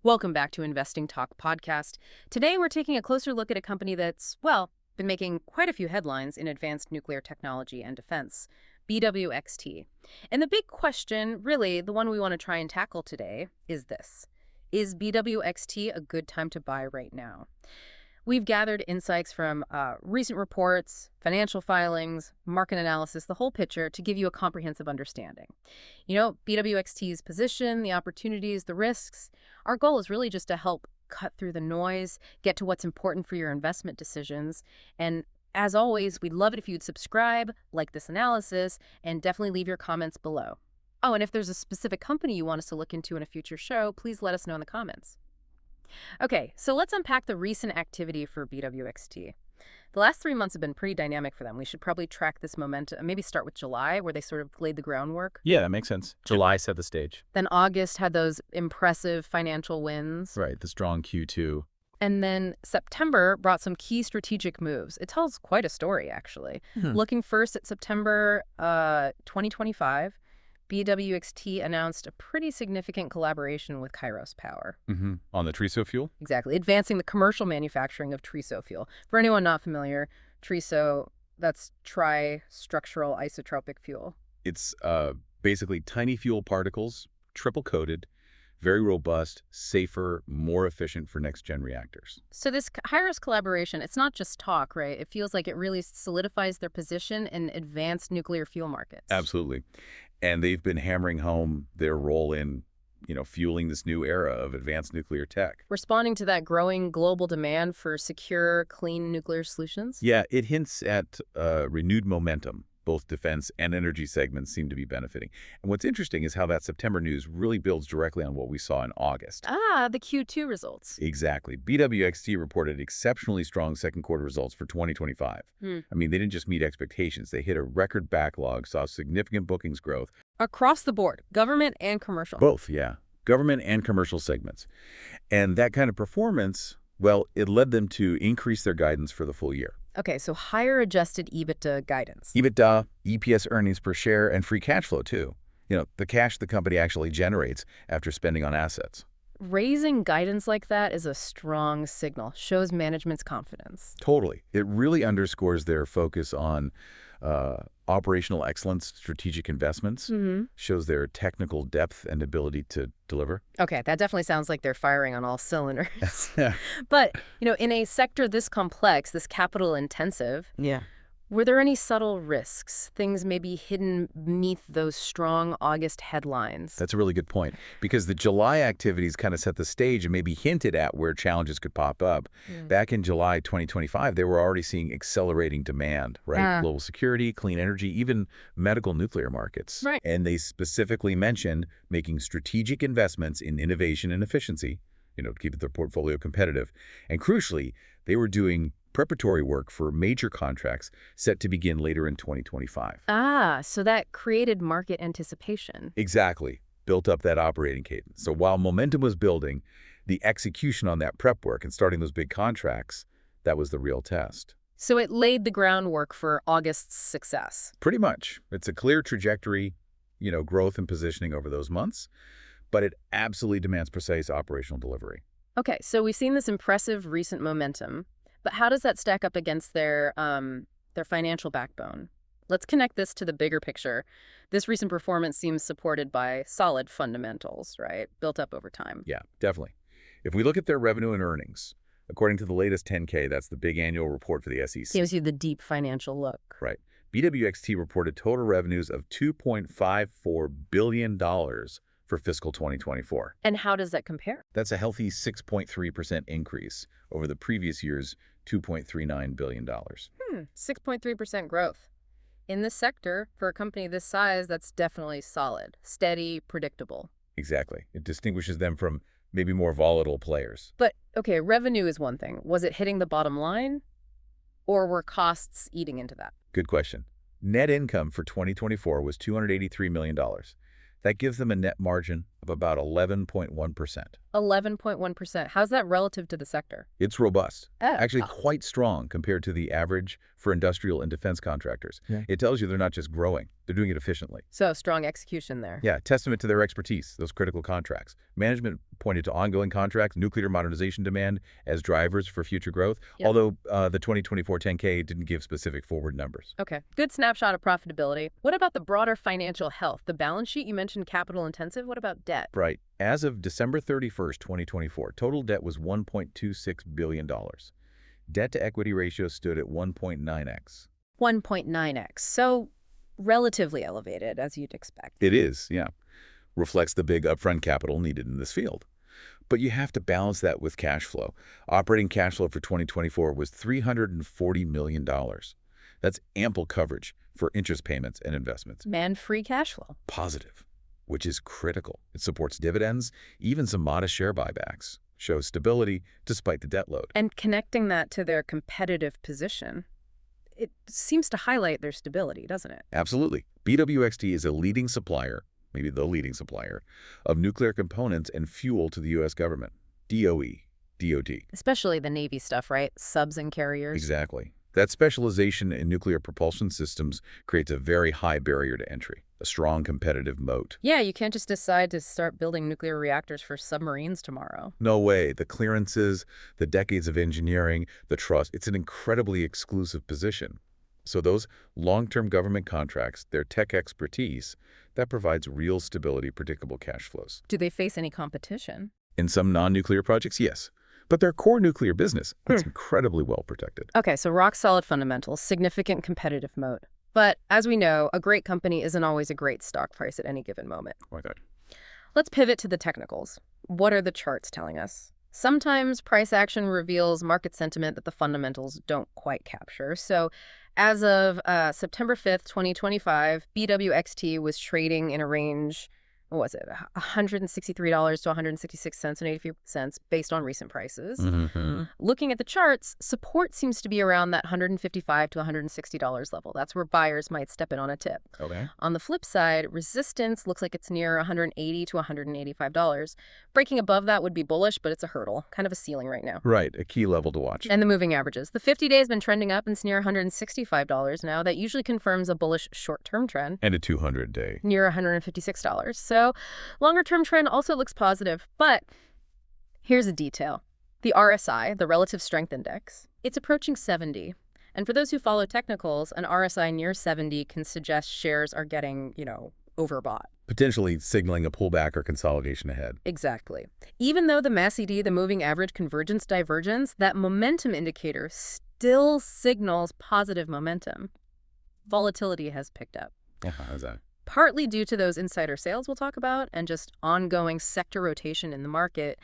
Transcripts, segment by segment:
Welcome back to Investing Talk podcast. Today we're taking a closer look at a company that's, well, been making quite a few headlines in advanced nuclear technology and defense, BWXT. And the big question, really, the one we want to try and tackle today, is this. Is BWXT a good time to buy right now? We've gathered insights from recent reports, financial filings, market analysis, the whole picture to give you a comprehensive understanding. You know, BWXT's position, the opportunities, the risks. Our goal is really just to help cut through the noise, get to what's important for your investment decisions. And as always, we'd love it if you'd subscribe, like this analysis, and definitely leave your comments below. Oh, and if there's a specific company you want us to look into in a future show, please let us know in the comments. Okay, so let's unpack the recent activity for BWXT. The last 3 months have been pretty dynamic for them. We should probably track this momentum, maybe start with July, where they sort of laid the groundwork. Yeah, that makes sense. July set the stage. Then August had those impressive financial wins. Right, the strong Q2. And then September brought some key strategic moves. It tells quite a story, actually. Looking first at September 2025, BWXT announced a pretty significant collaboration with Kairos Power. On the TRISO fuel? Exactly, advancing the commercial manufacturing of TRISO fuel. For anyone not familiar, TRISO, that's tri-structural isotropic fuel. It's basically tiny fuel particles, triple-coated, very robust, safer, more efficient for next-gen reactors. So this Kairos collaboration, it's not just talk, right? It feels like it really solidifies their position in advanced nuclear fuel markets. Absolutely. And they've been hammering home their role in, fueling this new era of advanced nuclear tech. Responding to that growing global demand for secure, clean nuclear solutions? Yeah, it hints at renewed momentum. Both defense and energy segments seem to be benefiting. And what's interesting is how that September news really builds directly on what we saw in August. Ah, the Q2 results. Exactly. BWXT reported exceptionally strong second quarter results for 2025. I mean, they didn't just meet expectations. They hit a record backlog, saw significant bookings growth. Across the board, government and commercial. Both, yeah. Government and commercial segments. And that kind of performance, well, it led them to increase their guidance for the full year. Okay, so higher adjusted EBITDA guidance. EBITDA, EPS earnings per share, and free cash flow, too. The cash the company actually generates after spending on assets. Raising guidance like that is a strong signal, shows management's confidence. Totally. It really underscores their focus on operational excellence, strategic investments, shows their technical depth and ability to deliver. Okay, that definitely sounds like they're firing on all cylinders. But, in a sector this complex, this capital intensive, were there any subtle risks, things maybe hidden beneath those strong August headlines? That's a really good point, because the July activities kind of set the stage and maybe hinted at where challenges could pop up. Back in July 2025, they were already seeing accelerating demand, right? Global security, clean energy, even medical nuclear markets. Right. And they specifically mentioned making strategic investments in innovation and efficiency, to keep their portfolio competitive. And crucially, they were doing preparatory work for major contracts set to begin later in 2025. Ah, so that created market anticipation. Exactly. Built up that operating cadence. So while momentum was building, the execution on that prep work and starting those big contracts, that was the real test. So it laid the groundwork for August's success. Pretty much. It's a clear trajectory, growth and positioning over those months, but it absolutely demands precise operational delivery. Okay, so we've seen this impressive recent momentum. But how does that stack up against their financial backbone? Let's connect this to the bigger picture. This recent performance seems supported by solid fundamentals, right? Built up over time. Yeah, definitely. If we look at their revenue and earnings, according to the latest 10K, that's the big annual report for the SEC. Gives you the deep financial look. Right. BWXT reported total revenues of $2.54 billion for fiscal 2024. And how does that compare? That's a healthy 6.3% increase over the previous year's $2.39 billion. 6.3% growth. In this sector, for a company this size, that's definitely solid, steady, predictable. Exactly. It distinguishes them from maybe more volatile players. But, okay, revenue is one thing. Was it hitting the bottom line? Or were costs eating into that? Good question. Net income for 2024 was $283 million. That gives them a net margin of about 11.1%. 11.1%. How's that relative to the sector? It's robust, Oh, actually quite strong compared to the average for industrial and defense contractors. Yeah. It tells you they're not just growing, they're doing it efficiently. so strong execution there. Yeah, testament to their expertise, those critical contracts. Management pointed to ongoing contracts, nuclear modernization demand as drivers for future growth, Yep. although the 2024 10K didn't give specific forward numbers. Okay, good snapshot of profitability. What about the broader financial health? The balance sheet, you mentioned capital intensive. What about debt? Right. As of December 31st, 2024, total debt was $1.26 billion. Debt to equity ratio stood at 1.9x. 1.9x. So relatively elevated, as you'd expect. It is, yeah. Reflects the big upfront capital needed in this field. But you have to balance that with cash flow. Operating cash flow for 2024 was $340 million. That's ample coverage for interest payments and investments. And free cash flow. Positive, which is critical. It supports dividends, even some modest share buybacks. Shows stability despite the debt load. And connecting that to their competitive position, it seems to highlight their stability, doesn't it? Absolutely. BWXT is a leading supplier, maybe the leading supplier, of nuclear components and fuel to the U.S. government. DOE, DOD. Especially the Navy stuff, right? Subs and carriers. Exactly. That specialization in nuclear propulsion systems creates a very high barrier to entry, a strong competitive moat. Yeah, you can't just decide to start building nuclear reactors for submarines tomorrow. No way. The clearances, the decades of engineering, the trust, it's an incredibly exclusive position. So those long-term government contracts, their tech expertise, that provides real stability, predictable cash flows. Do they face any competition? In some non-nuclear projects, yes. But their core nuclear business, it's incredibly well protected. Okay, so rock-solid fundamentals, significant competitive moat. But as we know, a great company isn't always a great stock price at any given moment. Oh my God. Let's pivot to the technicals. What are the charts telling us? Sometimes price action reveals market sentiment that the fundamentals don't quite capture. So as of September 5th, 2025, BWXT was trading in a range, what was it, $163 to $166.83 based on recent prices. Looking at the charts, support seems to be around that $155 to $160 level. That's where buyers might step in on a tip. Okay. On the flip side, resistance looks like it's near $180 to $185. Breaking above that would be bullish, but it's a hurdle, kind of a ceiling right now. Right, a key level to watch. And the moving averages. The 50-day has been trending up and it's near $165 now. That usually confirms a bullish short-term trend. And a 200-day. Near $156. So longer-term trend also looks positive. But here's a detail. The RSI, the Relative Strength Index, it's approaching 70. And for those who follow technicals, an RSI near 70 can suggest shares are getting, overbought. Potentially signaling a pullback or consolidation ahead. Exactly. Even though the MACD, the moving average convergence divergence, that momentum indicator still signals positive momentum. Volatility has picked up. How's that? Partly due to those insider sales we'll talk about and just ongoing sector rotation in the market,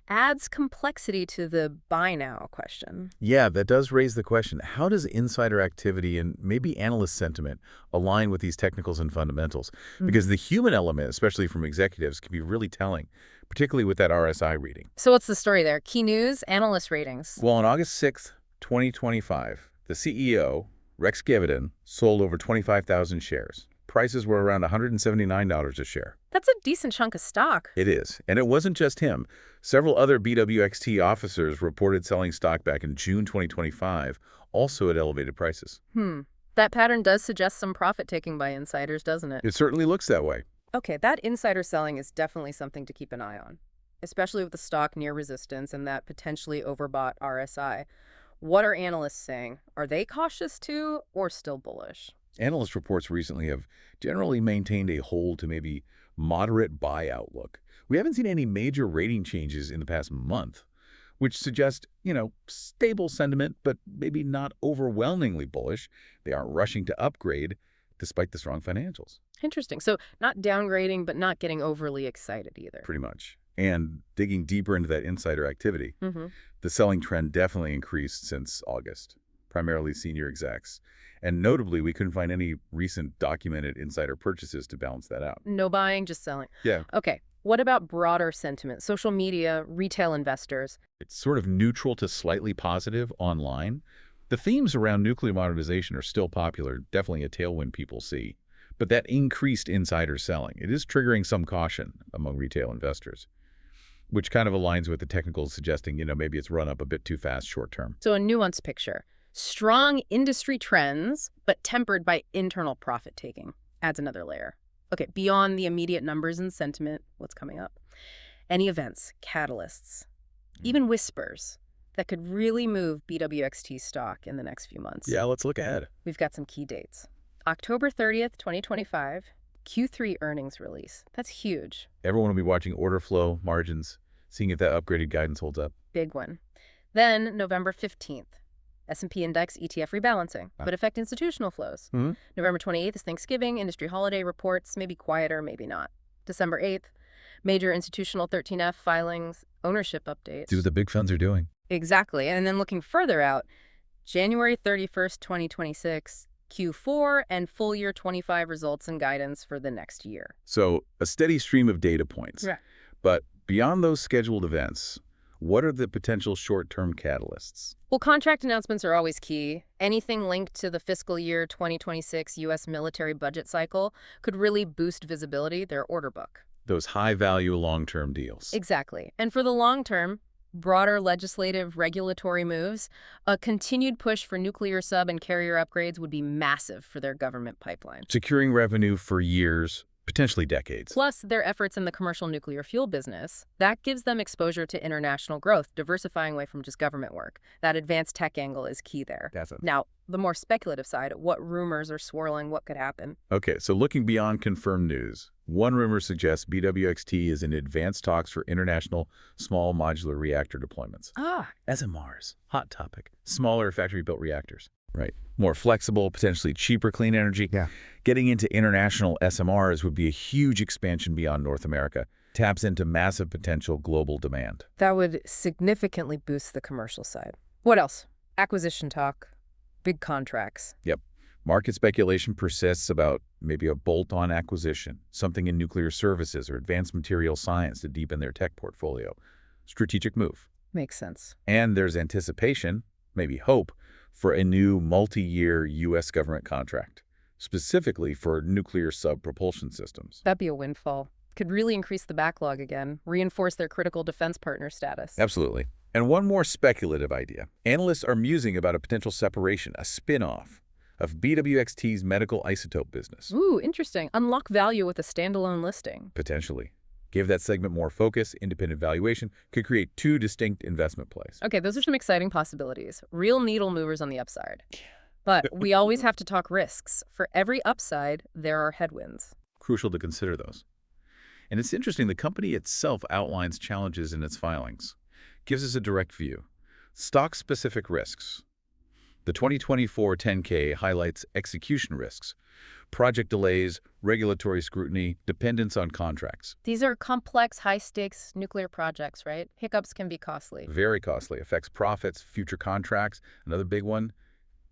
adds complexity to the buy now question. Yeah, that does raise the question. How does insider activity and maybe analyst sentiment align with these technicals and fundamentals? Because the human element, especially from executives, can be really telling, particularly with that RSI reading. So what's the story there? Key news, analyst ratings. Well, on August 6th, 2025, the CEO, Rex Dividend, sold over 25,000 shares. Prices were around $179 a share. That's a decent chunk of stock. It is. And it wasn't just him. Several other BWXT officers reported selling stock back in June 2025, also at elevated prices. That pattern does suggest some profit-taking by insiders, doesn't it? It certainly looks that way. Okay, that insider selling is definitely something to keep an eye on, especially with the stock near resistance and that potentially overbought RSI. What are analysts saying? Are they cautious too or still bullish? Analyst reports recently have generally maintained a hold to maybe moderate buy outlook. We haven't seen any major rating changes in the past month, which suggests, stable sentiment, but maybe not overwhelmingly bullish. They aren't rushing to upgrade despite the strong financials. Interesting. So not downgrading, but not getting overly excited either. Pretty much. And digging deeper into that insider activity, the selling trend definitely increased since August, primarily senior execs. And notably, we couldn't find any recent documented insider purchases to balance that out. No buying, just selling. Yeah. Okay. What about broader sentiment? Social media, retail investors? It's sort of neutral to slightly positive online. The themes around nuclear modernization are still popular, definitely a tailwind people see. But that increased insider selling, it is triggering some caution among retail investors, which kind of aligns with the technicals suggesting, maybe it's run up a bit too fast short term. So a nuanced picture. Strong industry trends, but tempered by internal profit-taking. Adds another layer. Okay, beyond the immediate numbers and sentiment, what's coming up? Any events, catalysts, even whispers that could really move BWXT stock in the next few months. Yeah, let's look ahead. We've got some key dates. October 30th, 2025, Q3 earnings release. That's huge. Everyone will be watching order flow, margins, seeing if that upgraded guidance holds up. Big one. Then November 15th, S&P Index ETF rebalancing, but affect institutional flows. November 28th is Thanksgiving, industry holiday reports, maybe quieter, maybe not. December 8th, major institutional 13F filings, ownership updates. See what the big funds are doing. Exactly. And then looking further out, January 31st, 2026, Q4 and full year 25 results and guidance for the next year. So a steady stream of data points. Right. But beyond those scheduled events, what are the potential short-term catalysts? Well, contract announcements are always key. Anything linked to the fiscal year 2026 U.S. military budget cycle could really boost visibility, their order book. Those high-value long-term deals. Exactly. And for the long term, broader legislative regulatory moves, a continued push for nuclear sub and carrier upgrades would be massive for their government pipeline. Securing revenue for years, potentially decades. Plus, their efforts in the commercial nuclear fuel business, that gives them exposure to international growth, diversifying away from just government work. That advanced tech angle is key there. Now, the more speculative side, what rumors are swirling, what could happen? Okay, so looking beyond confirmed news, one rumor suggests BWXT is in advanced talks for international small modular reactor deployments. SMRs, hot topic. Smaller factory-built reactors. Right. More flexible, potentially cheaper clean energy. Yeah. Getting into international SMRs would be a huge expansion beyond North America. Taps into massive potential global demand. That would significantly boost the commercial side. What else? Acquisition talk, big contracts. Yep. Market speculation persists about maybe a bolt-on acquisition, something in nuclear services or advanced material science to deepen their tech portfolio. Strategic move. Makes sense. And there's anticipation, maybe hope, for a new multi-year U.S. government contract, specifically for nuclear sub-propulsion systems. That'd be a windfall. Could really increase the backlog again, reinforce their critical defense partner status. Absolutely. And one more speculative idea. Analysts are musing about a potential separation, a spin-off of BWXT's medical isotope business. Ooh, interesting. Unlock value with a standalone listing. Potentially. Give that segment more focus, independent valuation, could create two distinct investment plays. Okay, those are some exciting possibilities. Real needle movers on the upside. But we always have to talk risks. For every upside, there are headwinds. Crucial to consider those. And it's interesting, the company itself outlines challenges in its filings. Gives us a direct view. Stock-specific risks. The 2024 10K highlights execution risks, project delays, regulatory scrutiny, dependence on contracts. These are complex, high-stakes nuclear projects, right? Hiccups can be costly. Very costly. Affects profits, future contracts. Another big one,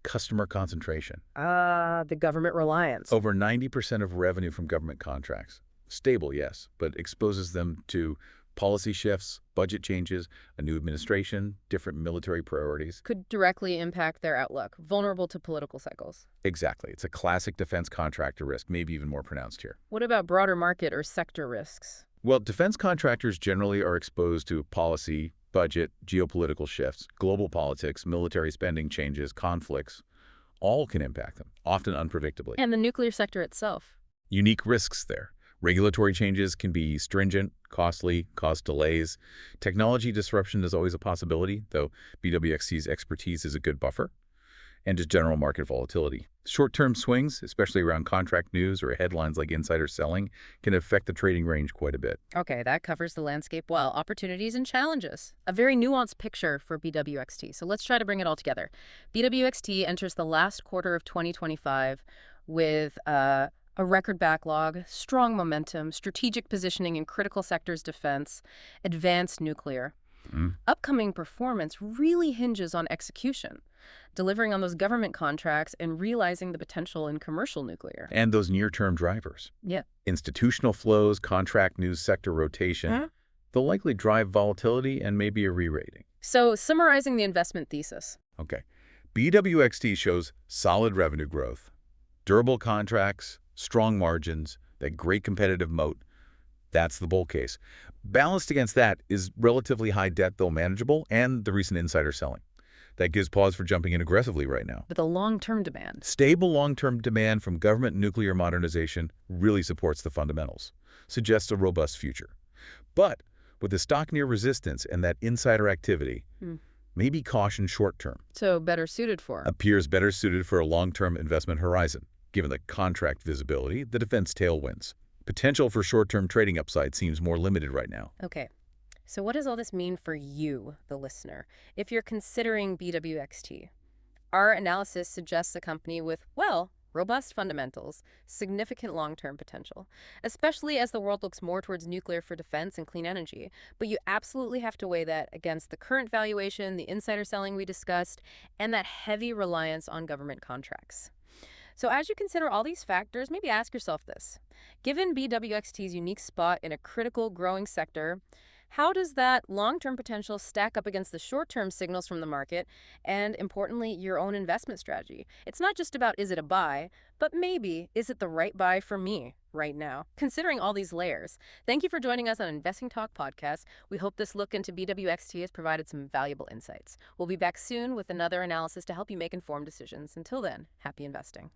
customer concentration. The government reliance. Over 90% of revenue from government contracts. Stable, yes, but exposes them to policy shifts, budget changes, a new administration, different military priorities. Could directly impact their outlook, vulnerable to political cycles. Exactly. It's a classic defense contractor risk, maybe even more pronounced here. What about broader market or sector risks? Well, defense contractors generally are exposed to policy, budget, geopolitical shifts, global politics, military spending changes, conflicts. All can impact them, often unpredictably. And the nuclear sector itself. Unique risks there. Regulatory changes can be stringent, costly, cause delays. Technology disruption is always a possibility, though BWXT's expertise is a good buffer. And just general market volatility. Short-term swings, especially around contract news or headlines like insider selling, can affect the trading range quite a bit. Okay, that covers the landscape well. Opportunities and challenges. A very nuanced picture for BWXT. So let's try to bring it all together. BWXT enters the last quarter of 2025 with a record backlog, strong momentum, strategic positioning in critical sectors defense, advanced nuclear. Upcoming performance really hinges on execution, delivering on those government contracts and realizing the potential in commercial nuclear. And those near-term drivers. Yeah. Institutional flows, contract news, sector rotation. They'll likely drive volatility and maybe a re-rating. So summarizing the investment thesis. Okay. BWXT shows solid revenue growth, durable contracts, strong margins, that great competitive moat. That's the bull case. Balanced against that is relatively high debt, though manageable, and the recent insider selling. That gives pause for jumping in aggressively right now. But the long-term demand. Stable long-term demand from government nuclear modernization really supports the fundamentals, suggests a robust future. But with the stock near resistance and that insider activity, maybe caution short-term. So better suited for. Appears better suited for a long-term investment horizon, given the contract visibility, the defense tailwinds. Potential for short-term trading upside seems more limited right now. Okay. So what does all this mean for you, the listener, if you're considering BWXT? Our analysis suggests a company with, well, robust fundamentals, significant long-term potential, especially as the world looks more towards nuclear for defense and clean energy. But you absolutely have to weigh that against the current valuation, the insider selling we discussed, and that heavy reliance on government contracts. So as you consider all these factors, maybe ask yourself this. Given BWXT's unique spot in a critical growing sector, how does that long-term potential stack up against the short-term signals from the market and, importantly, your own investment strategy? It's not just about is it a buy, but maybe is it the right buy for me right now? Considering all these layers, thank you for joining us on Investing Talk Podcast. We hope this look into BWXT has provided some valuable insights. We'll be back soon with another analysis to help you make informed decisions. Until then, happy investing.